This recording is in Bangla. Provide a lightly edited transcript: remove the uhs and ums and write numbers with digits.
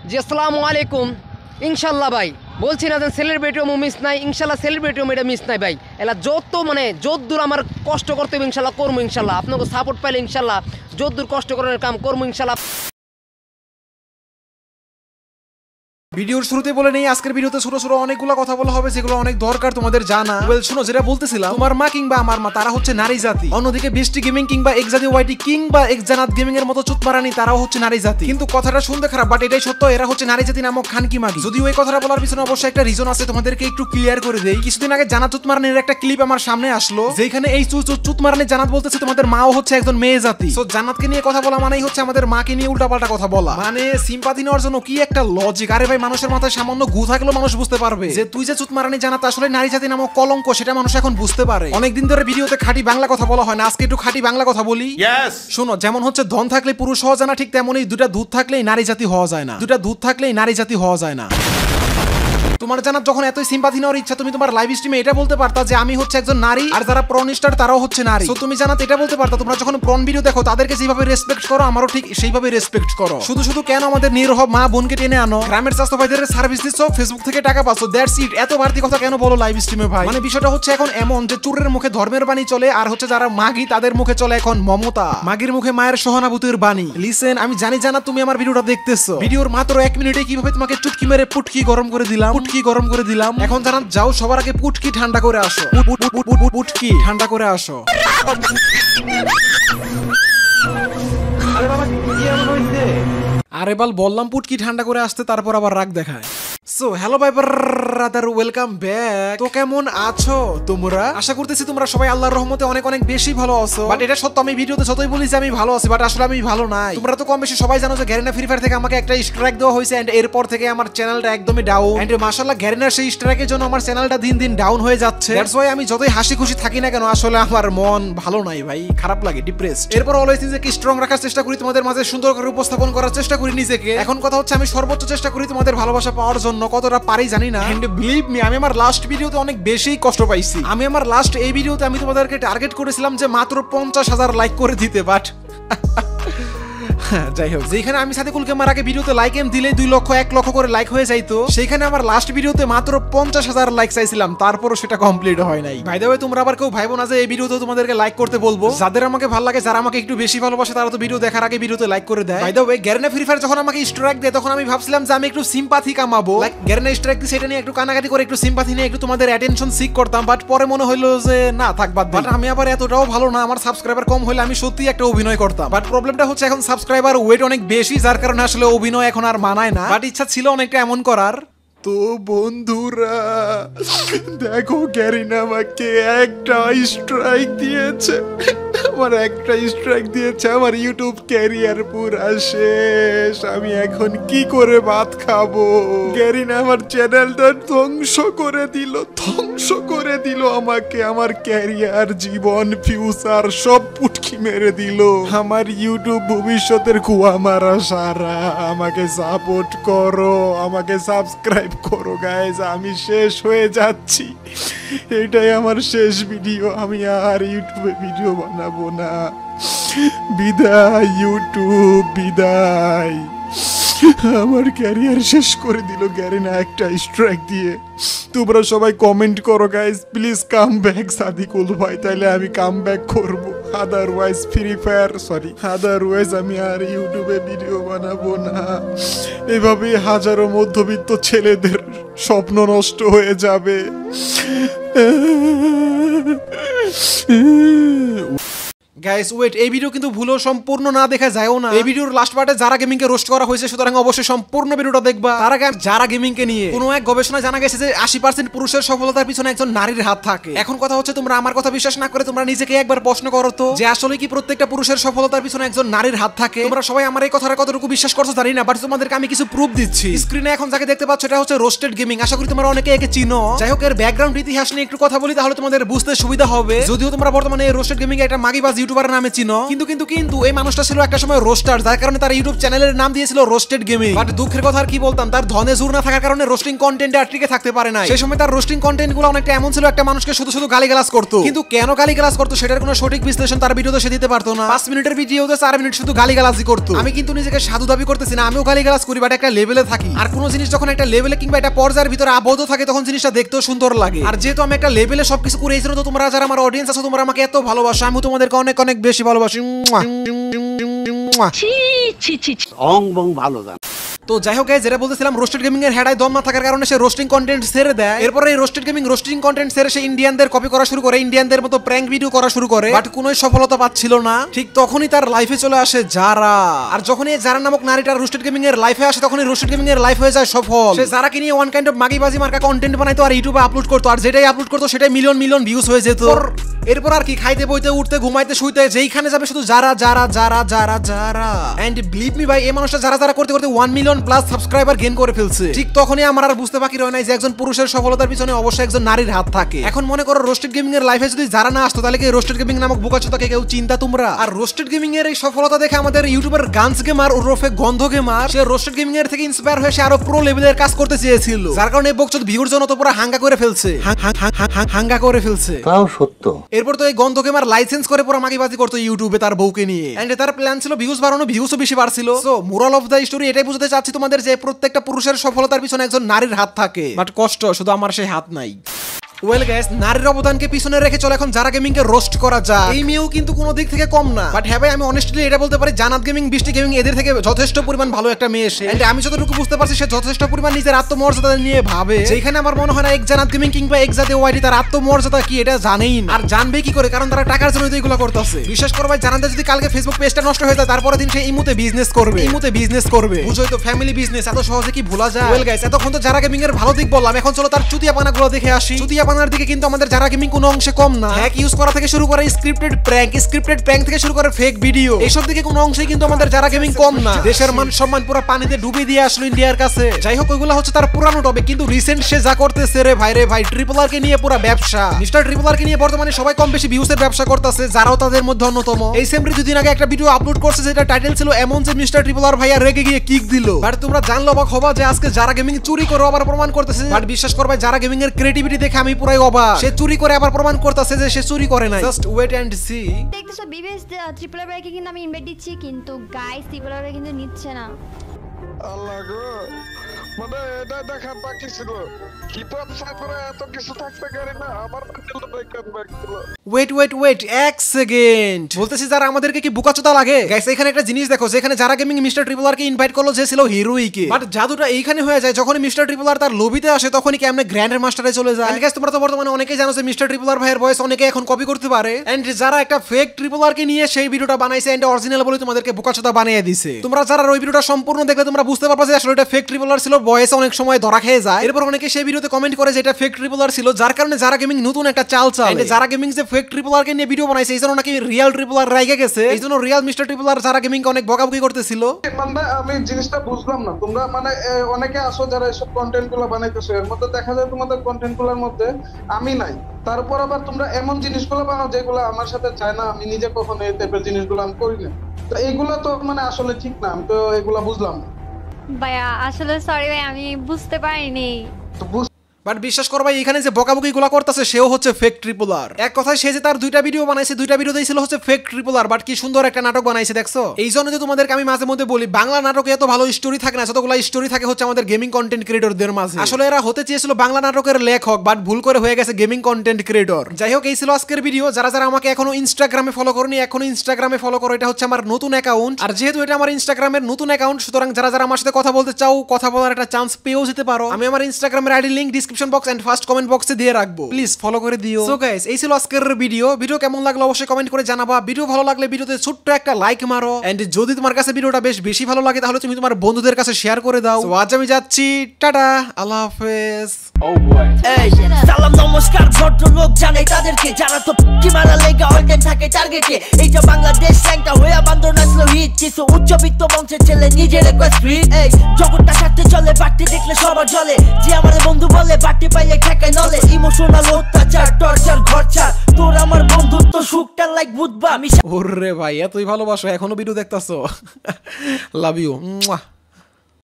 জি আসসালামু আলাইকুম। ইনশাল্লাহ ভাই বলছি না যে সেলিব্রিটিও মিস নাই, ইনশাল্লাহ সেলিব্রিটিও এটা মিস নাই ভাই। এলা যত যত দূর আমার কষ্ট করতে হবে ইনশাল্লাহ করবো, ইনশাল্লাহ আপনাকে সাপোর্ট পাইলে ইনশাল্লাহ যত দূর কষ্ট করার কাম করবো ইনশাল্লাহ। ভিডিওর শুরুতে বলে নেই, আজকের ভিডিওতে ছোট ছোট অনেকগুলো কথা বলা হবে যেগুলো অনেক দরকার তোমাদের জানা। শোনো, যেটা বলতেছিলাম, তোমার মা কিংবা আমার মা তারা হচ্ছে নারী জাতি, অন্যদিকে বৃষ্টি গেমিং কিংবা এক্স জাতীয় ওয়াইটি কিংবা এক্স জানাত গেমিং এর মতো চুতমারানি তারাও হচ্ছে নারী জাতি। কিন্তু কথাটা শুনতে খারাপ, বাট এটাই সত্য, এরা হচ্ছে নারী জাতি নামক খানকি মাগি। যদিও এই কথাটা বলার পিছনে অবশ্যই একটা রিজন আছে, তোমাদেরকে একটু ক্লিয়ার করে দেই। কিছুদিন আগে জানাত চুতমারানির একটা ক্লিপ আমার সামনে আসলো, যেখানে এই চুতমারানি জানাত বলতেছে তোমাদের মাও হচ্ছে একজন মেয়ে জাতি। সো জানাতকে নিয়ে কথা বলা মানেই হচ্ছে আমাদের মাকে নিয়ে উল্টাপাল্টা কথা বলা, মানে সিম্পাথি নেওয়ার জন্য কি একটা লজিক। আরে ভাই, মানুষের মাথায় সামান্য গু থাকলেও মানুষ বুঝতে পারবে যে তুই যে চুতমারানি জানাত আসলে নারী জাতি নামক কলঙ্ক, সেটা মানুষ এখন বুঝতে পারে। অনেকদিন ধরে ভিডিওতে খাঁটি বাংলা কথা বলা হয় না, আজকে একটু খাঁটি বাংলা কথা বলি। শোনো, যেমন হচ্ছে ধন থাকলে পুরুষ হওয়া যায় না, ঠিক তেমনই দুটা দুধ থাকলেই নারী জাতি হওয়া যায় না, দুটা দুধ থাকলেই নারী জাতি হওয়া যায় না। তোমার জানাত যখন এতই সিম্পাথি নেওয়ার ইচ্ছা, তুমি তোমার লাইভ স্ট্রিমে এটা বলতে পারতা যে আমি হচ্ছে একজন নারী, আর যারা প্রন স্টার তারাও হচ্ছে নারী। তো তুমি জানাত এটা বলতে পারতা তোমরা যখন প্রন ভিডিও দেখো তাদেরকে যেভাবে রেসপেক্ট করো আমারও ঠিক সেইভাবে রেসপেক্ট করো। শুধু শুধু কেন আমাদের নিরহ মা বোনকে টেনে আনো, গ্রামের স্বাস্থ্য ভাইদের সার্ভিস দিচ্ছ, ফেসবুক থেকে টাকা পাচ্ছ, দ্যাটস ইট। এত বাড়তি কথা কেন বলো লাইভ স্ট্রিমে ভাই? মানে বিষয়টা হচ্ছে এখন এমন যে চোরের মুখে ধর্মের বাণী চলে, আর হচ্ছে যারা মাগি তাদের মুখে চলে এখন মমতা, মাগির মুখে মায়ের সহানুভূতির বাণী। লিসেন, আমি জানি জানা তুমি আমার ভিডিওটা দেখতেছো, ভিডিওর মাত্র 1 মিনিটে কিভাবে তোমাকে চুটকি মেরে পুটকি গরম করে দিলাম, পুটকি গরম করে দিলাম। এখন জানাত যাও, সবার আগে পুটকি ঠান্ডা করে আসো, পুটকি ঠান্ডা করে আসো। আরে বাল, বললাম পুটকি ঠান্ডা করে আসতে, তারপর আবার রাগ দেখায়। সো হ্যালো ভাই ব্রাদার, ওয়েলকাম ব্যাক। তো কেমন আছো তোমরা? আশা করতেছি তোমরা সবাই আল্লাহর রহমতে অনেক অনেক বেশি ভালো আছো। বাট এটা সত্য, আমি ভিডিওতে যতই বলি যে আমি ভালো আছি, বাট আসলে আমি ভালো নাই। তোমরা তো কম বেশি সবাই জানো যে গ্যারিনা ফ্রি ফায়ার থেকে আমাকে একটা স্ট্রাইক দেওয়া হয়েছে, এন্ড এরপর থেকে আমার চ্যানেলটা একদমই ডাউন। এন্ড মাশাআল্লাহ গ্যারিনার সেই স্ট্রাইকের জন্য আমার চ্যানেলটা দিন দিন ডাউন হয়ে যাচ্ছে। দ্যাটস ওয়াই আমি যতই হাসি খুশি থাকি না কেন, আসলে আমার মন ভালো নাই ভাই, খারাপ লাগে, ডিপ্রেসড। এরপর অলওয়েজ নিজেকে স্ট্রং রাখার চেষ্টা করি, তোমাদের মাঝে সুন্দর করে উপস্থাপন করার চেষ্টা করি নিজেকে। এখন কথা হচ্ছে আমি সর্বোচ্চ চেষ্টা করি তোমাদের ভালোবাসা পাওয়ার জন্য, কতটা পারি জানি না। এন্ড বিলিভ মি, আমি আমার লাস্ট ভিডিওতে অনেক বেশি কষ্ট পাইছি। আমি আমার লাস্ট এই ভিডিওতে আমি তোমাদেরকে টার্গেট করেছিলাম যে মাত্র 50,000 লাইক করে দিতে, বাট যাই হোক, যেখানে আমি সাদিকুলকে মারাকে ভিডিওতে লাইক এম দিলে 2 লক্ষ 1 লক্ষ করে লাইক হয়ে যাইতো, সেখানে আমার লাস্ট ভিডিওতে মাত্র 50,000 লাইক চাইছিলাম, তারপরও সেটা কমপ্লিট হয় নাই। বাই দ্য ওয়ে, তোমরা আবার কেউ ভাইবো না যে এই ভিডিওতে তোমাদেরকে লাইক করতে বলবো। যাদের আমাকে ভালো লাগে, যারা আমাকে একটু বেশি ভালোবাসে, তারা তো ভিডিও দেখার আগে ভিডিওতে লাইক করে দেয়। By the way, Garena free fire যখন আমাকে স্ট্রাইক দেয়, তখন আমি ভাবছিলাম যে আমি একটু সিম্পাথি কামাবো, লাইক গ্যারিনা স্ট্রাইক দিয়ে সেটা নিয়ে একটু কানাকাটি করে একটু সিম্পাথি নিয়ে একটু তোমাদের অ্যাটেনশন সিক করতাম। বাট পরে মনে হলো যে না থাক, বাদ। বাট আমি আবার এতটাও ভালো না, আমার সাবস্ক্রাইবার কম হলে আমি সত্যি একটা অভিনয় করতাম। বাট প্রবলেমটা হচ্ছে এখন সাবস্ক্রাইবার ওয়েট অনেক বেশি, যার কারণে আসলে অভিনয় এখন আর মানায় না। বাট ইচ্ছা ছিল অনেকটা এমন করার। তো বন্ধুরা দেখো, গ্যারিনা আমাকে একটা স্ট্রাইক দিয়েছে, আমার একটা স্ট্রাইক দিয়েছে, আমার ইউটিউব ক্যারিয়ার পুরা শেষ। আমি এখন কি করে ভাত খাবো? গ্যারিনা আমার চ্যানেলটা ধ্বংস করে দিল আমাকে, আমার ক্যারিয়ার, জীবন, ফিউচার সব পুটকি মেরে দিল। আমার ইউটিউব ভবিষ্যতের কুয়া মারা সারা। আমাকে সাপোর্ট করো, আমাকে সাবস্ক্রাইব করো গাইজ, আমি শেষ হয়ে যাচ্ছি। এটাই আমার শেষ ভিডিও, আমি আর ইউটিউবে ভিডিও বানাবো না। বিদায় ইউটিউব, বিদায়। আমার ক্যারিয়ার শেষ করে দিল গ্যারিনা একটা স্ট্রাইক দিয়ে। তোমরা সবাই কমেন্ট করো guys, please come back Sadikul ভাই, তাইলে আমি কাম ব্যাক করবো। আদারওয়াইজ আমি আর ইউটিউবে ভিডিও বানাবো না। এভাবে হাজারো মধ্যবিত্ত ছেলেদের স্বপ্ন নষ্ট হয়ে যাবে। গাইস ওয়েট, এই ভিডিও কিন্তু ভুলও সম্পূর্ণ না দেখা যায়ও না। এই ভিডিওর লাস্ট পার্টে যারা গেমিং কে রোস্ট করা হয়েছে, সুতরাং অবশ্যই সম্পূর্ণ ভিডিওটা দেখবা। তার আগে যারা গেমিং কে নিয়ে কোনো এক গবেষণায় জানা গেছে যে 80% পুরুষের সফলতার পিছনে একজন নারীর হাত থাকে। এখন কথা হচ্ছে, তোমরা আমার কথা বিশ্বাস না করে তোমরা নিজেকে একবার প্রশ্ন করো তো, যে আসলে কি প্রত্যেকটা পুরুষের সফলতার পিছনে একজন নারীর হাত থাকে? তোমরা সবাই আমার এই কথাটা কতটুকু বিশ্বাস করছো জানি না, বাট তোমাদেরকে আমি কিছু প্রুফ দিচ্ছি। স্ক্রিনে এখন যাকে দেখতে পাচ্ছ, এটা হচ্ছে রোস্টেড গেমিং। আশা করি তোমরা অনেকে একে চিনো। যাই হোক, এর ব্যাকগ্রাউন্ড ইতিহাস নিয়ে একটু কথা বলি, তাহলে তোমাদের বুঝতে সুবিধা হবে। যদিও তোমরা বর্তমানে এই রোস্টেড গেমিং একটা মাগিবাজ ইউটিউবার নামে চিনো, কিন্তু এই মানুষটা ছিল একটা সময় রোস্টার, যার কারণে তার ইউটিউব চ্যানেলের নাম দিয়েছিল রোস্টেড গেমিং। বাট দুঃখের কথা আর কি বলতাম, তার ধনে জোর না থাকার কারণে রোস্টিং কন্টেন্টে আর টিকে থাকতে পারে না। সেই সময় তার রোস্টিং কন্টেন্ট গুলো অনেকটা এমন ছিল, একটা মানুষকে শুধু শুধু গালিগালাজ করতো, কিন্তু কেন গালিগালাজ করতো সেটার কোনো সঠিক বিশ্লেষণ তার ভিডিওতে সে দিতে পারতো না। 5 মিনিটের ভিডিওতে 4 মিনিট শুধু গালিগালাজই করতো। আমি কিন্তু নিজেকে সাধু দাবি করতেছি না, আমিও গালিগালাজ করি, বাট একটা লেভেলে থাকি। আর কোনো জিনিস যখন একটা লেভেলে কিংবা একটা পর্যায়ের ভিতরে আবদ্ধ থাকে তখন জিনিসটা দেখতেও সুন্দর লাগে। আর যেহেতু আমি একটা লেভেলে সবকিছু করে এই জন্য তো তোমরা যারা আমার অডিয়েন্স আছো তোমরা আমাকে এত ভালোবাসো, আমি তোমাদেরকে অনেক অনেক বেশি ভালোবাসি। অং বং ভালো জান। তো যাই হোক গাইস, যেটা বলতেছিলাম, রোস্টেড গেমিং এর হেডায় দম না থাকার কারণে সে রোস্টিং কন্টেন্ট ছেড়ে দেয়। এরপরে এই রোস্টেড গেমিং রোস্টিং কন্টেন্ট ছেড়ে সে ইন্ডিয়ানদের কপি করা শুরু করে, ইন্ডিয়ানদের মতো প্র্যাঙ্ক ভিডিও করা শুরু করে, বাট কোনোই সফলতা পাচ্ছিল না। ঠিক তখনই তার লাইফে চলে আসে যারা। আর যখনই যারা নামক নারীটা রোস্টেড গেমিং এর লাইফে আসে তখনই রোস্টেড গেমিং এর লাইফ হয়ে যায় সফল। সে যারাকে নিয়ে ওয়ান কাইন্ড অফ মাগিবাজি মার্কা কন্টেন্ট বানাইতো আর ইউটিউবে আপলোড করতো, আর যেটাই আপলোড করতো সেটাই মিলিয়ন মিলিয়ন ভিউজ হয়ে যেত। এরপর আর কি, খাইতে বইতে উঠতে ঘুমাইতে শুইতে যেইখানে যাবে শুধু যারা যারা যারা যারা যারা। এন্ড বিলিভ মি ভাই, এই মানুষটা যারা যারা করতে করতে 1 মিলিয়ন প্লাস সাবস্ক্রাইবার গেইন করে ফেলছে। ঠিক তখনই আমার আর বুঝতে বাকি রয় নাই যে একজন পুরুষের সফলতার পিছনে অবশ্যই একজন নারীর হাত থাকে। এখন মনে করো রোস্টেড গেমিং এর লাইফে যদি যারা না আসতো তাহলে কি রোস্টেড গেমিং নামক বোকাচোদাকে কেউ চিন্তা তোমরা? আর রোস্টেড গেমিং এর এই সফলতা দেখে আমাদের ইউটিউবার গান্স গেমার ওরফে গন্ধ গেমার, সে রোস্টেড গেমিং এর থেকে ইন্সপায়ার হয়ে সে আরো প্রো লেভেলের কাজ করতে চেয়েছিল, যার কারণে এই বকচোদ ভিউর জন্য তো পুরো হাঙ্গা করে ফেলছে, হাঙ্গা করে ফেলছে। তাও সত্য। এরপর তো এই গন্ধ গেমার লাইসেন্স করে পুরো মাগিবাজি করতো ইউটিউবে তার বউকে নিয়ে। এন্ড তার প্ল্যান ছিল ভিউজ বাড়ানো, ভিউজও বেশি বাড়ছিল। So moral of the story এটাই বুঝাতে চাচ্ছি তোমাদের যে প্রত্যেকটা পুরুষের সফলতার পিছনে একজন নারীর হাত থাকে, বাট কষ্ট শুধু আমার সেই হাত নাই। ওয়েল গাইস, নারীর অবদানকে পিছনে রেখে চলে এখন যারা গেমিং কে রোস্ট করা যায়। এই মেয়েও কিন্তু কোনো দিক থেকে কম না, বাট হ্যাঁ ভাই, আমি অনেস্টলি এটা বলতে পারি জান্নাত গেমিং, বৃষ্টি গেমিং এদের থেকে যথেষ্ট পরিমাণ ভালো একটা মেয়ে সে। এন্ড আমি যতটুকু বুঝতে পারছি সে যথেষ্ট পরিমাণ নিজের আত্মমর্যাদা নিয়ে ভাবে, যেখানে আমার মনে হয় না এক জান্নাত গেমিং কিংবা এক জাতীয় ওয়াইডি তার আত্মমর্যাদা কি এটা জানেই না। আর জানবে কি করে, কারণ তারা টাকার জন্য এগুলো করতেছে। বিশেষ করে ভাই, জানাতে যদি কালকে ফেসবুক পেজটা নষ্ট হয়ে যায় তারপরে দিন সে ইমুতে বিজনেস করবে, বুঝোই তো ফ্যামিলি বিজনেস এত সহজে কি ভোলা যায়? ওয়েল গাইস, এতক্ষণ তো যারা গেমিং এর ভালো দিক বললাম, এখন চলো তার চুতিয়াপানাগুলো দেখে আসি। চুতিয়াপানার দিকে কিন্তু আমাদের যারা গেমিং কোনো অংশে কম না। হ্যাক ইউজ করা থেকে শুরু করে স্ক্রিপ্টেড প্র্যাঙ্ক থেকে শুরু করে ফেক ভিডিও, এইসব দিকে কোনো অংশে কিন্তু আমাদের যারা গেমিং কম না। দেশের মান সম্মান পুরো পানিতে ডুবিয়ে দিয়ে আসলো ইন্ডিয়ার কাছে। যাই হোক, ওইগুলো হচ্ছে তার পুরানো টপিক, কিন্তু রিসেন্ট সে যা করতেছে রে ভাই, ট্রিপল আর কে নিয়ে পুরো ব্যবসা। মিস্টার ট্রিপল আর কে নিয়ে বর্তমানে সবাই কম বেশি ভিউজের ব্যবসা করতেছে, যারাও তাদের মধ্যে অন্যতম। এই সেমরি দুদিন আগে একটা ভিডিও আপলোড করছে যেটা টাইটেল ছিল এমন যে মিস্টার ট্রিপল আর ভাইয়া রেগে গিয়ে কিক দিল। বাট তোমরা জানলে অবাক হবা যে আজকে যারা গেমিং চুরি করে আবার প্রমাণ করতেছে। বাট বিশ্বাস করবে, যারা গেমিং এর ক্রিয়েটিভিটি দেখে আমি পুরাই অবাক। সে চুরি করে আবার প্রমাণ করতেছে যে সে চুরি করে নাই। Just wait and see. দেখতেছো বিবিএস ট্রিপল আর ভাইকে কিন্তু আমি ইনভাইট দিচ্ছি, কিন্তু গাইস ট্রিপল আর ভাই কিন্তু নিচ্ছে না। আল্লাহ গো, মানে এটা দেখা বাকি ছিল। হিপহপ সাইফারে এত কিছু থাকতে পারে না, আমার ওয়েট এক সেকেন্ড, বলতেছি যারা আমাদেরকে কি বোকাচোদা লাগে? গাইস, এখানে একটা জিনিস দেখো, যেখানে যারা গেমিং মিস্টার ট্রিপল আর কে ইনভাইট করলো যে ছিল হিরোইকে, বাট জাদুটা এইখানে হয়ে যায় যখন মিস্টার ট্রিপল আর তার লবিতে আসে তখনই কি আমরা গ্র্যান্ড মাস্টারে চলে যায়। গাইস, তোমরা তো বর্তমানে অনেকেই জানো যে মিস্টার ট্রিপল আর ভাইয়ের ভয়েস অনেকে এখন কপি করতে পারে। এন্ড যারা একটা ফেক ট্রিপল আর কে নিয়ে সেই ভিডিওটা বানাইছে এন্ড অরিজিনাল বলে তোমাদেরকে বোকাচোদা বানিয়ে দিছে। তোমরা যারা ওই ভিডিওটা সম্পূর্ণ দেখলে তোমরা বুঝতে পারবে যে আসলে এটা ফেক ট্রিপল আর ছিল, ভয়েস অনেক সময় ধরা খেয়ে যায়। এরপর অনেকে সেই ভিডিওতে কমেন্ট করে যে এটা ফেক ট্রিপল আর ছিল, যার কারণে যারা গেমিং নতুন একটা চাল যারা গেমিং যে ফেক ট্রিপল আর কে নিয়ে ভিডিও বানাইছে এইজন্য নাকি রিয়েল ট্রিপল আর রাইগে গেছে, এইজন্য রিয়েল মিস্টার ট্রিপল আর যারা গেমিং কে অনেক বকাবকি করতেছিল। মানে আমি জিনিসটা বুঝলাম না, তোমরা মানে অনেকে আসো যারা এসব কন্টেন্ট গুলো বানাইতেছো, এর মধ্যে দেখা যায় তোমাদের কন্টেন্ট গুলোর মধ্যে আমি নাই, তারপর আবার তোমরা এমন জিনিসগুলো বানাও যেগুলো আমার সাথে চায় না, আমি নিজে কখনো এই টাইপের জিনিসগুলো আমি করি না। তো এইগুলো তো মানে আসলে ঠিক না, আমি তো এগুলা বুঝলাম না ভাইয়া। আসলে সরি ভাই, আমি বুঝতে পারিনি। তো বাট বিশ্বাস করো ভাই, এখানে যে বকাবকি গুলা করতেছে সেও হচ্ছে ফেক ট্রিপল আর। এক কথায় সে যে তার দুইটা ভিডিও বানাইছে, দুইটা ভিডিও দিয়েছিল হচ্ছে ফেক ট্রিপল আর, বাট কি সুন্দর একটা নাটক বানাইছে দেখছো। এই জন্য যে তোমাদেরকে আমি মাঝে মধ্যে বলি বাংলা নাটকে এত ভালো স্টোরি থাকে না, যতগুলো স্টোরি থাকে হচ্ছে আমাদের গেমিং কন্টেন্ট ক্রিয়েটরদের মাঝে। আসলে এরা হতে চেয়েছিল বাংলা নাটকের লেখক, বাট ভুল করে হয়ে গেছে গেমিং কন্টেন্ট ক্রিয়েটর। যাই হোক, এই ছিল আজকের ভিডিও। যারা যারা আমাকে এখনো ইনস্টাগ্রামে ফলো করনি, এখনো ইনস্টাগ্রামে ফলো করো, এটা হচ্ছে আমার নতুন অ্যাকাউন্ট। আর যেহেতু এটা আমার ইনস্টাগ্রামের নতুন অ্যাকাউন্ট, সুতরাং যারা যারা আমার সাথে কথা বলতে চাও, কথা বলার একটা চান্স পেয়েও যেতে পারো। আমি আমার ইনস্টাগ্রামের ID link description box and first comment বক্সে দিয়ে রাখবো, প্লিজ ফলো করে দিও। সো গাইস, এই ছিল আজকের ভিডিও কেমন লাগলো অবশ্যই কমেন্ট করে জানাবা। ভিডিও ভালো লাগলে ভিডিওতে ছোট্ট একটা লাইক মারো, এন্ড যদি তোমার কাছে ভিডিওটা বেশি ভালো লাগে তাহলে তুমি তোমার বন্ধুদের কাছে শেয়ার করে দাও। সো আজ আমি যাচ্ছি, টাটা, আল্লাহ হাফেজ। এই সালাম নমস্কার ভদ্রলোক জানাই তাদেরকে যারা তো কি মারা লেগে অলটাইম থাকে টার্গেটে। এইটা বাংলাদেশ ল্যাংটা হয়ে বান্দর নাচলো হিট, কিছু উচ্চবিত্ত বংশের ছেলে নিজের রিকোয়েস্ট ফ্রি। এই জগৎটা সাথে চলে, বাড়তি দেখলে সবার জলে, যে আমার বন্ধু বলে বাড়তি পাইলে ঠেকায় নলে। ইমোশনাল অত্যাচার, টর্চার, ঘরচার, তোর আমার বন্ধুত্ব সুখটা লাইক বুধবার আমি ওরে ভাই এতই ভালোবাসো এখনো ভিডিও দেখতাছো লাভ ইউ